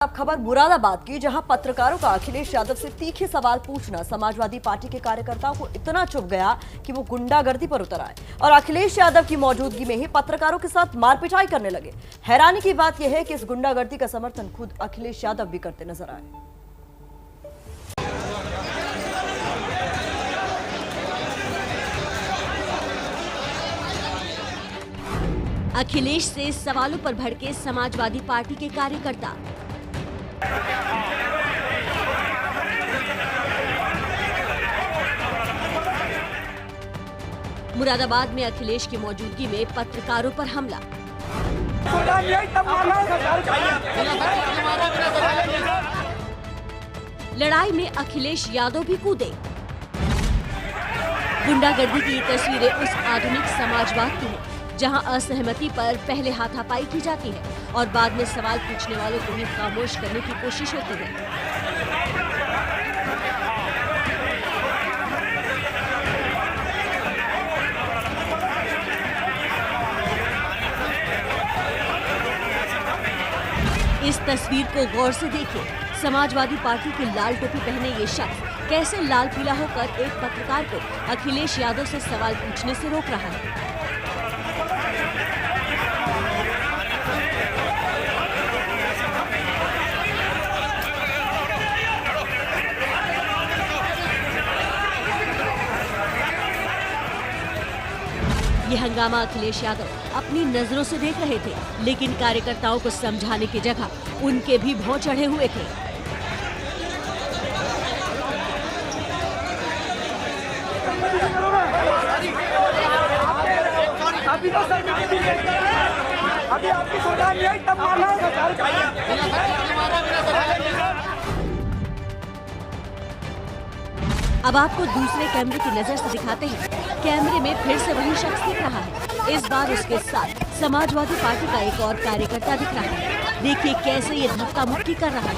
अब खबर मुरादाबाद की, जहां पत्रकारों का अखिलेश यादव से तीखे सवाल पूछना समाजवादी पार्टी के कार्यकर्ताओं को इतना चुभ गया कि वो गुंडागर्दी पर उतर आए और अखिलेश यादव की मौजूदगी में ही पत्रकारों के साथ मारपिटाई करने लगे। हैरानी की बात यह है कि इस गुंडागर्दी का समर्थन खुद अखिलेश यादव भी करते नजर आए। अखिलेश से सवालों पर भड़के समाजवादी पार्टी के कार्यकर्ता। मुरादाबाद में अखिलेश की मौजूदगी में पत्रकारों पर हमला। लड़ाई में अखिलेश यादव भी कूदे। गुंडागर्दी की तस्वीरें उस आधुनिक समाजवाद की है जहां असहमति पर पहले हाथापाई की जाती है और बाद में सवाल पूछने वालों को भी खामोश करने की कोशिश होती है। इस तस्वीर को गौर से देखिए। समाजवादी पार्टी की लाल टोपी पहने ये शख्स कैसे लाल पीला होकर एक पत्रकार को अखिलेश यादव से सवाल पूछने से रोक रहा है। ये हंगामा अखिलेश यादव अपनी नजरों से देख रहे थे, लेकिन कार्यकर्ताओं को समझाने की जगह उनके भी भौं चढ़े हुए थे। अभी आपकी सरकार नहीं आई, तब मारना अब आपको दूसरे कैमरे की नजर से दिखाते हैं। कैमरे में फिर से वही शख्स दिख रहा है। इस बार उसके साथ समाजवादी पार्टी का एक और कार्यकर्ता दिख रहा है। देखिए कैसे ये धक्का मुक्की कर रहा है।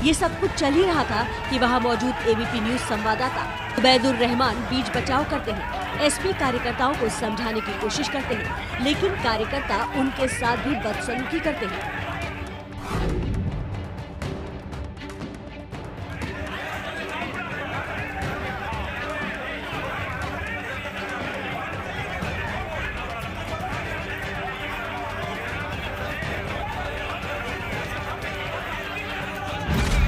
ये सब कुछ चल ही रहा था कि वहाँ मौजूद एबीपी न्यूज संवाददाता उबैदुर रहमान बीच बचाव करते हैं। एसपी कार्यकर्ताओं को समझाने की कोशिश करते हैं, लेकिन कार्यकर्ता उनके साथ भी बदसलूकी करते हैं।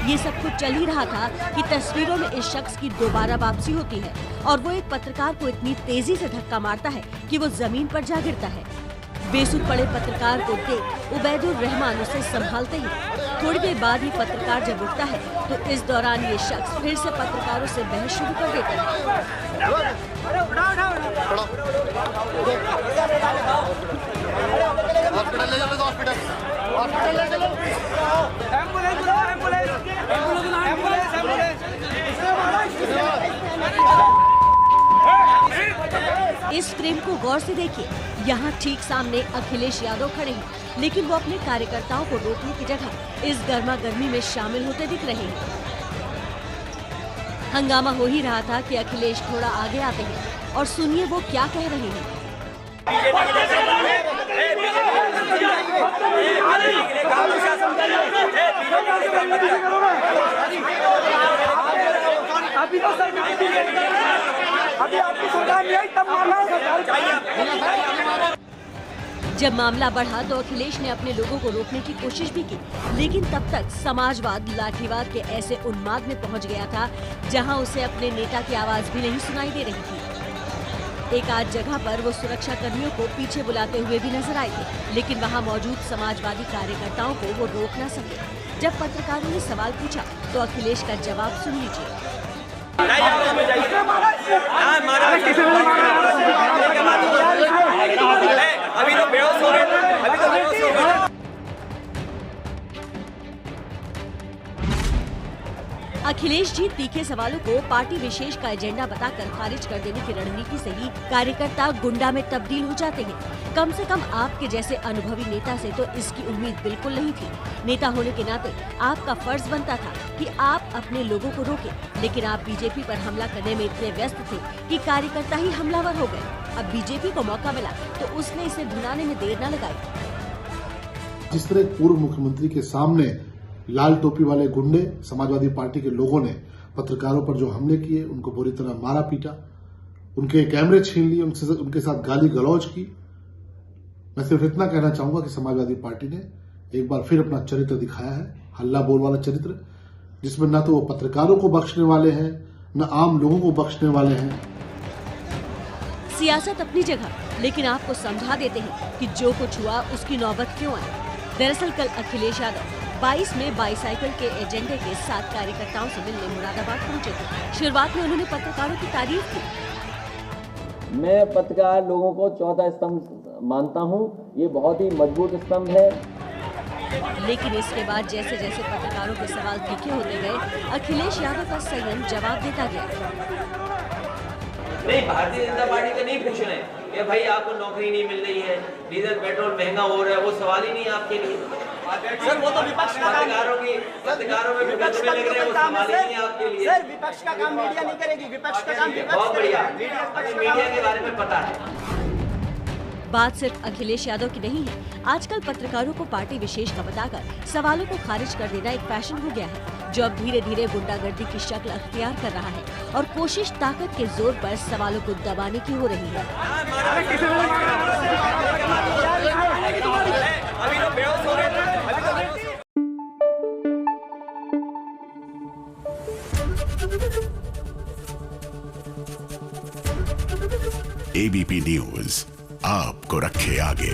ये सब कुछ चल ही रहा था कि तस्वीरों में इस शख्स की दोबारा वापसी होती है और वो एक पत्रकार को इतनी तेजी से धक्का मारता है कि वो जमीन पर जा गिरता है। बेसुध पड़े पत्रकार को देख उबैदुर रहमान उसे संभालते हैं। थोड़ी देर बाद ही पत्रकार जब उठता है तो इस दौरान ये शख्स फिर से पत्रकारों से बहस शुरू कर देता है। इस फ्रेम को गौर से देखिए। यहाँ ठीक सामने अखिलेश यादव खड़े हैं, लेकिन वो अपने कार्यकर्ताओं को रोकने की जगह इस गर्मा गर्मी में शामिल होते दिख रहे हैं। हंगामा हो ही रहा था कि अखिलेश थोड़ा आगे आते हैं और सुनिए वो क्या कह रहे हैं। अभी आपकी सरकार नहीं आई, तब मारना। जब मामला बढ़ा तो अखिलेश ने अपने लोगों को रोकने की कोशिश भी की, लेकिन तब तक समाजवाद लाठीवाद के ऐसे उन्माद में पहुंच गया था जहां उसे अपने नेता की आवाज भी नहीं सुनाई दे रही थी। एक आध जगह पर वो सुरक्षा कर्मियों को पीछे बुलाते हुए भी नजर आए थे, लेकिन वहां मौजूद समाजवादी कार्यकर्ताओं को वो रोक न सके। जब पत्रकारों ने सवाल पूछा तो अखिलेश का जवाब सुन लीजिए। अभी तो बेहोश हो गए, अभी तो बेहोश हो गए। अखिलेश जी तीखे सवालों को पार्टी विशेष का एजेंडा बताकर खारिज कर देने की रणनीति से ही कार्यकर्ता गुंडा में तब्दील हो जाते हैं। कम से कम आपके जैसे अनुभवी नेता से तो इसकी उम्मीद बिल्कुल नहीं थी। नेता होने के नाते आपका फर्ज बनता था कि आप अपने लोगों को रोकें, लेकिन आप बीजेपी पर हमला करने में इतने व्यस्त थे कि कार्यकर्ता ही हमलावर हो गए। अब बीजेपी को मौका मिला तो उसने इसे भुनाने में देर न लगाई। जिस तरह पूर्व मुख्यमंत्री के सामने लाल टोपी वाले गुंडे समाजवादी पार्टी के लोगों ने पत्रकारों पर जो हमले किए, उनको बुरी तरह मारा पीटा, उनके कैमरे छीन लिए, उनके साथ गाली गलौज की। मैं सिर्फ इतना कहना चाहूंगा कि समाजवादी पार्टी ने एक बार फिर अपना चरित्र दिखाया है, हल्ला बोल वाला चरित्र, जिसमें न तो वो पत्रकारों को बख्शने वाले हैं, न आम लोगों को बख्शने वाले हैं। सियासत अपनी जगह, लेकिन आपको समझा देते हैं कि जो कुछ हुआ उसकी नौबत क्यों आई। दरअसल कल अखिलेश यादव 22 में बाईसाइकिल के एजेंडे के साथ कार्यकर्ताओं से मिलने मुरादाबाद पहुंचे थे। शुरुआत में उन्होंने पत्रकारों की तारीफ की। मैं पत्रकार लोगों को चौथा स्तंभ मानता हूं, ये बहुत ही मजबूत स्तंभ है। लेकिन इसके बाद जैसे जैसे पत्रकारों के सवाल तीखे होते गए, अखिलेश यादव का संयम जवाब देता गया। नहीं, भारतीय जनता पार्टी तो नहीं पूछ रहे हैं कि भाई आपको नौकरी नहीं मिल रही है, डीजल पेट्रोल महंगा हो रहा है, वो सवाल ही नहीं है आपके लिए। सर वो तो विपक्ष का काम, पत्रकारों में विपक्ष मुकदमे लग रहे हैं, वो काम है सवाल ही नहीं है आपके लिए। सर विपक्ष का काम मीडिया नहीं करेगी, विपक्ष का काम विपक्ष बहुत बढ़िया, करेगा। मीडिया के बारे में पता है। बात सिर्फ अखिलेश यादव की नहीं है। आजकल पत्रकारों को पार्टी विशेष का बताकर सवालों को खारिज कर देना एक फैशन हो गया है, जो अब धीरे धीरे गुंडागर्दी की शक्ल अख्तियार कर रहा है और कोशिश ताकत के जोर पर सवालों को दबाने की हो रही है। अभी तो बेहोश हो रहे थे, अभी तो बेहोश हो। एबीपी न्यूज आपको रखे आगे।